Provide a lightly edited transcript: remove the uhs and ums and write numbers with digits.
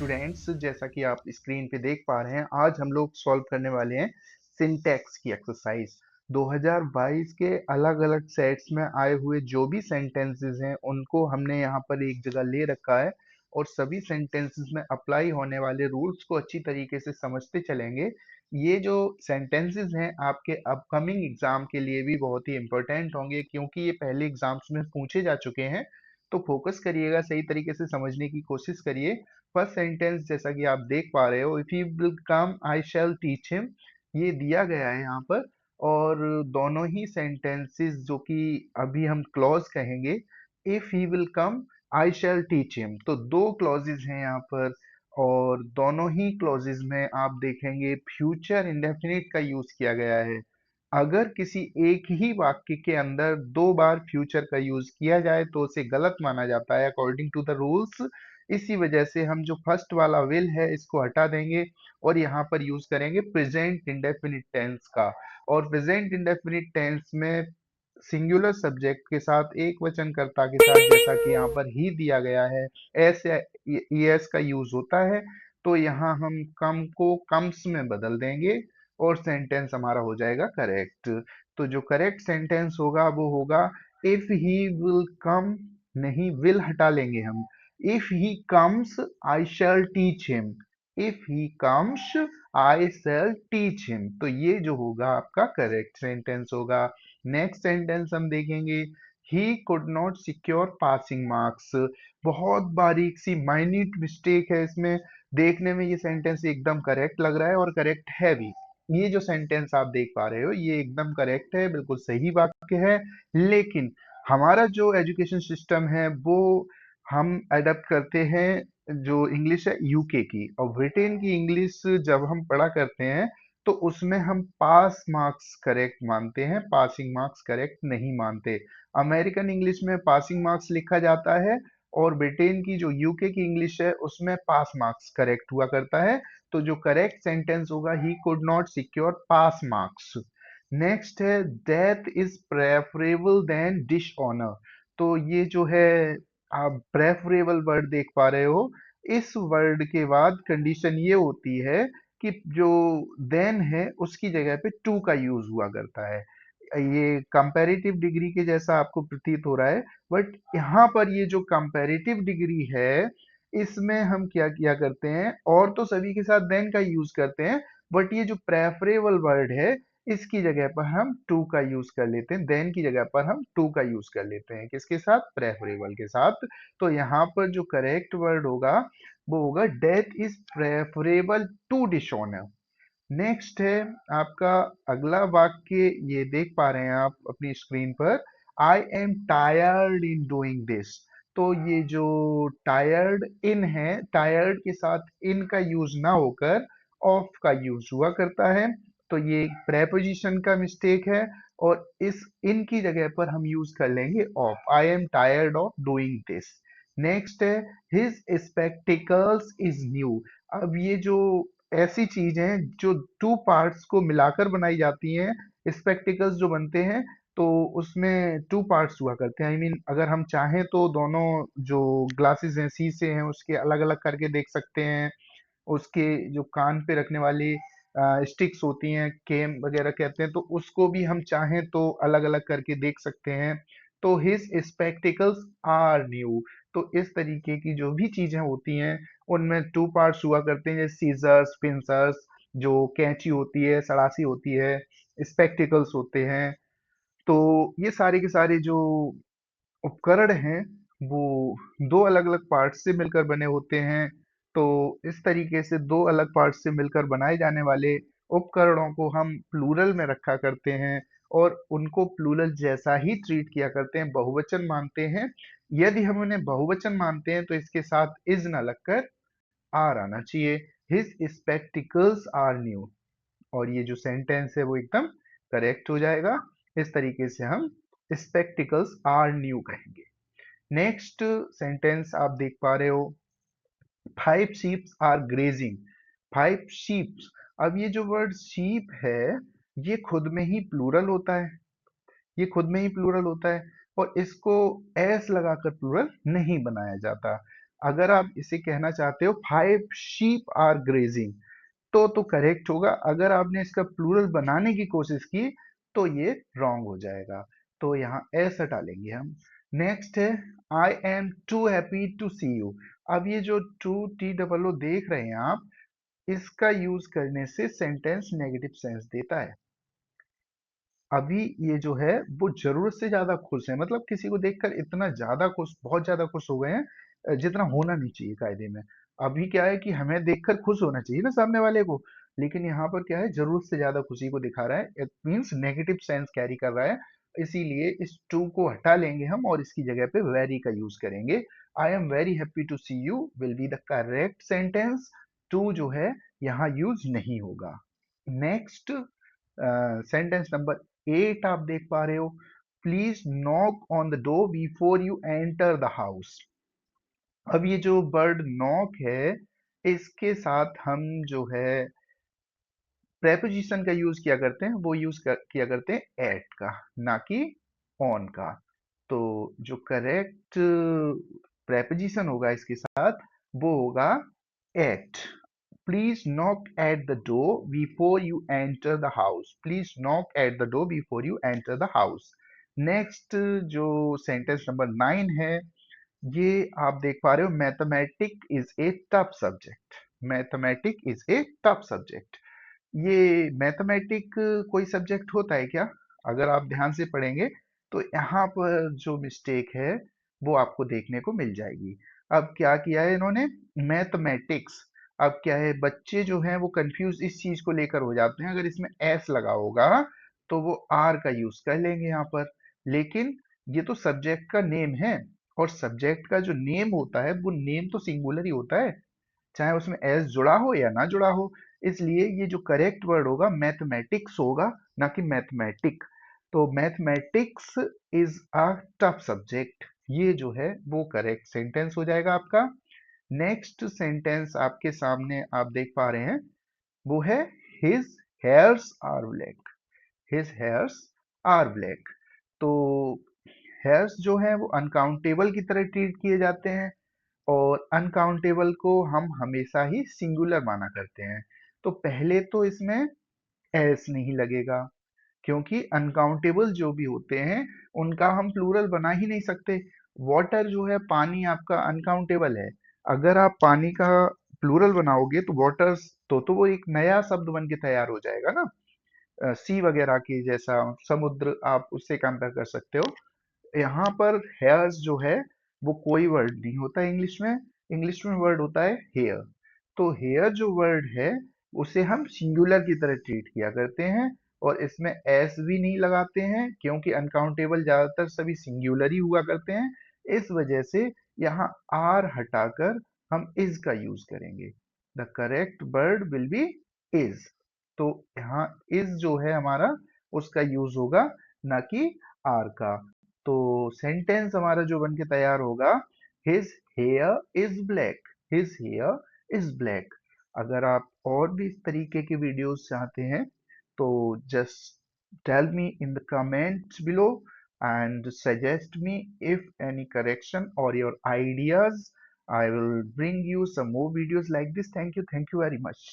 Students, जैसा कि आप स्क्रीन पे देख पा रहे हैं, आज हम लोग सॉल्व करने वाले हैं सिंटैक्स की एक्सरसाइज। 2022 के अलग अलग सेट्स में आए हुए जो भी सेंटेंसेस हैं उनको हमने यहाँ पर एक जगह ले रखा है और सभी सेंटेंसेस में अप्लाई होने वाले रूल्स को अच्छी तरीके से समझते चलेंगे। ये जो सेंटेंसेस हैं आपके अपकमिंग एग्जाम के लिए भी बहुत ही इंपॉर्टेंट होंगे, क्योंकि ये पहले एग्जाम्स में पूछे जा चुके हैं। तो फोकस करिएगा, सही तरीके से समझने की कोशिश करिए। फर्स्ट सेंटेंस जैसा कि आप देख पा रहे हो, if he will come I shall teach him, ये दिया गया है यहाँ पर। और दोनों ही सेंटेंसेस जो कि अभी हम क्लॉज कहेंगे, if he will come I shall teach him, तो दो क्लॉजेज हैं यहाँ पर। और दोनों ही क्लॉजेज में आप देखेंगे फ्यूचर इंडेफिनिट का यूज किया गया है। अगर किसी एक ही वाक्य के अंदर दो बार फ्यूचर का यूज किया जाए तो उसे गलत माना जाता है अकॉर्डिंग टू द रूल्स। इसी वजह से हम जो फर्स्ट वाला विल है इसको हटा देंगे और यहाँ पर यूज करेंगे प्रेजेंट इंडेफिनिट टेंस का। और प्रेजेंट इंडेफिनिट टेंस में सिंगुलर सब्जेक्ट के साथ एक वचनकर्ता के साथ, जैसा कि यहाँ पर ही दिया गया है, एस या एस का यूज होता है। तो यहाँ हम कम को कम्स में बदल देंगे और सेंटेंस हमारा हो जाएगा करेक्ट। तो जो करेक्ट सेंटेंस होगा वो होगा इफ ही विल कम, नहीं विल हटा लेंगे हम, if he comes I shall teach him, if he comes I shall teach him, तो ये जो होगा आपका करेक्ट सेंटेंस होगा। नेक्स्ट सेंटेंस हम देखेंगे, he could not secure passing marks. बहुत बारीक सी माइन्यूट मिस्टेक है इसमें। देखने में ये सेंटेंस एकदम करेक्ट लग रहा है और करेक्ट है भी। ये जो सेंटेंस आप देख पा रहे हो ये एकदम करेक्ट है, बिल्कुल सही वाक्य है। लेकिन हमारा जो एजुकेशन सिस्टम है वो हम अडेप्ट करते हैं जो इंग्लिश है यूके की, और ब्रिटेन की इंग्लिश जब हम पढ़ा करते हैं तो उसमें हम पास मार्क्स करेक्ट मानते हैं, पासिंग मार्क्स करेक्ट नहीं मानते। अमेरिकन इंग्लिश में पासिंग मार्क्स लिखा जाता है और ब्रिटेन की जो यूके की इंग्लिश है उसमें पास मार्क्स करेक्ट हुआ करता है। तो जो करेक्ट सेंटेंस होगा, he could not secure pass marks. Next है, death is preferable than dishonour. तो ये जो है आप प्रेफरेबल वर्ड देख पा रहे हो, इस वर्ड के बाद कंडीशन ये होती है कि जो देन है उसकी जगह पे टू का यूज हुआ करता है। ये कंपैरेटिव डिग्री के जैसा आपको प्रतीत हो रहा है, बट यहाँ पर ये जो कंपैरेटिव डिग्री है इसमें हम क्या किया करते हैं, और तो सभी के साथ देन का यूज करते हैं, बट ये जो प्रेफरेबल वर्ड है इसकी जगह पर हम टू का यूज कर लेते हैं, देन की जगह पर हम टू का यूज कर लेते हैं, किसके साथ, प्रेफरेबल के साथ। तो यहाँ पर जो करेक्ट वर्ड होगा वो होगा death is preferable to dishonour. Next है आपका अगला वाक्य, ये देख पा रहे हैं आप अपनी स्क्रीन पर, I am tired in doing this. तो ये जो टायर्ड इन है, टायर्ड के साथ इन का यूज ना होकर ऑफ का यूज हुआ करता है, तो ये प्रेपोजिशन का मिस्टेक है और इस इन की जगह पर हम यूज कर लेंगे of, I am tired of doing this. Next है, हिज स्पेक्टिकल्स इज न्यू। अब ये जो ऐसी चीज हैं जो टू पार्ट्स को मिलाकर बनाई जाती हैं, स्पेक्टिकल्स जो बनते हैं तो उसमें टू पार्ट्स हुआ करते हैं। आई मीन अगर हम चाहें तो दोनों जो ग्लासेस हैं शीशे हैं उसके अलग अलग करके देख सकते हैं। उसके जो कान पे रखने वाली स्टिक्स होती हैं, केम वगैरह कहते हैं, तो उसको भी हम चाहें तो अलग अलग करके देख सकते हैं। तो हिज स्पेक्टिकल्स आर न्यू। तो इस तरीके की जो भी चीजें होती हैं उनमें टू पार्ट्स हुआ करते हैं, जैसे सीजर्स, पिंसर्स, जो कैंची होती है, सड़ासी होती है, स्पेक्टिकल्स होते हैं। तो ये सारे के सारे जो उपकरण हैं वो दो अलग अलग पार्ट्स से मिलकर बने होते हैं। तो इस तरीके से दो अलग पार्ट्स से मिलकर बनाए जाने वाले उपकरणों को हम प्लूरल में रखा करते हैं और उनको प्लूरल जैसा ही ट्रीट किया करते हैं, बहुवचन मानते हैं। यदि हम उन्हें बहुवचन मानते हैं तो इसके साथ इज ना लगकर आर आना चाहिए। हिज स्पेक्टिकल्स आर न्यू, और ये जो सेंटेंस है वो एकदम करेक्ट हो जाएगा। इस तरीके से हम स्पेक्टिकल्स आर न्यू कहेंगे। नेक्स्ट सेंटेंस आप देख पा रहे हो, five sheeps are grazing. Five sheeps, अब ये जो वर्ड शीप है ये खुद में ही प्लूरल होता है, ये खुद में ही प्लूरल होता है और इसको एस लगाकर प्लूरल नहीं बनाया जाता। अगर आप इसे कहना चाहते हो 5 sheep आर ग्रेजिंग, तो करेक्ट होगा। अगर आपने इसका प्लूरल बनाने की कोशिश की तो ये रॉन्ग हो जाएगा। तो यहाँ एस हटा लेंगे हम। नेक्स्ट है I am too happy to see you. अब ये जो टू टी डबल ओ देख रहे हैं आप, इसका यूज करने से सेंटेंस नेगेटिव सेंस देता है। अभी ये जो है वो जरूरत से ज्यादा खुश है, मतलब किसी को देखकर इतना ज्यादा खुश, बहुत ज्यादा खुश हो गए हैं जितना होना नहीं चाहिए कायदे में। अभी क्या है कि हमें देखकर खुश होना चाहिए ना सामने वाले को, लेकिन यहाँ पर क्या है, जरूरत से ज्यादा खुशी को दिखा रहा है, it means negative sense carry कर रहा है। इसीलिए इस टू को हटा लेंगे हम और इसकी जगह पे वेरी का यूज करेंगे। I am very happy to see you will be the correct sentence. Too जो है यहाँ यूज नहीं होगा। नेक्स्ट सेंटेंस नंबर 8 आप देख पा रहे हो, please knock on the door before you enter the house. अब ये जो वर्ड नॉक है, इसके साथ हम जो है प्रेपोजिशन का यूज किया करते हैं, वो किया करते हैं एट का, ना कि ऑन का। तो जो करेक्ट प्रेपोजिशन होगा इसके साथ वो होगा at. Please knock at the door before you enter the house. Please knock at the door before you enter the house. Next जो सेंटेंस नंबर 9 है, ये आप देख पा रहे हो, mathematic is a tough subject. Mathematic is a tough subject. ये mathematic कोई सब्जेक्ट होता है क्या? अगर आप ध्यान से पढ़ेंगे तो यहाँ पर जो मिस्टेक है वो आपको देखने को मिल जाएगी। अब क्या किया है इन्होंने, मैथमेटिक्स। अब क्या है, बच्चे जो हैं वो कंफ्यूज इस चीज को लेकर हो जाते हैं, अगर इसमें एस लगा होगा तो वो आर का यूज कर लेंगे यहाँ पर। लेकिन ये तो सब्जेक्ट का नेम है, और सब्जेक्ट का जो नेम होता है वो नेम तो सिंगुलर ही होता है, चाहे उसमें एस जुड़ा हो या ना जुड़ा हो। इसलिए ये जो करेक्ट वर्ड होगा मैथमेटिक्स होगा, ना कि मैथमेटिक। तो mathematics is a tough subject, ये जो है वो करेक्ट सेंटेंस हो जाएगा आपका। नेक्स्ट सेंटेंस आपके सामने आप देख पा रहे हैं, वो है his hairs are black. His hairs are black. तो हेयर्स जो है वो अनकाउंटेबल की तरह ट्रीट किए जाते हैं, और अनकाउंटेबल को हम हमेशा ही सिंगुलर माना करते हैं। तो पहले तो इसमें एस नहीं लगेगा, क्योंकि अनकाउंटेबल जो भी होते हैं उनका हम प्लूरल बना ही नहीं सकते। वाटर जो है, पानी आपका अनकाउंटेबल है, अगर आप पानी का प्लूरल बनाओगे तो वाटर्स, तो वो एक नया शब्द बन के तैयार हो जाएगा ना। सी वगैरह की जैसा, समुद्र आप उससे कंपेयर कर सकते हो। यहाँ पर हेयर्स जो है वो कोई वर्ड नहीं होता इंग्लिश में। इंग्लिश में वर्ड होता है हेयर। तो हेयर जो वर्ड है उसे हम सिंगुलर की तरह ट्रीट किया करते हैं, और इसमें एस भी नहीं लगाते हैं, क्योंकि अनकाउंटेबल ज्यादातर सभी सिंगुलर ही हुआ करते हैं। इस वजह से यहाँ आर हटाकर हम इज का यूज करेंगे। The correct word will be is. तो यहाँ इज जो है हमारा, उसका यूज होगा, ना कि आर का। तो सेंटेंस हमारा जो बन के तैयार होगा, his here is black. His here is black. अगर आप और भी इस तरीके की वीडियोस चाहते हैं तो just tell me in the comments below and suggest me if any correction or your ideas. I will bring you some more videos like this. Thank you very much.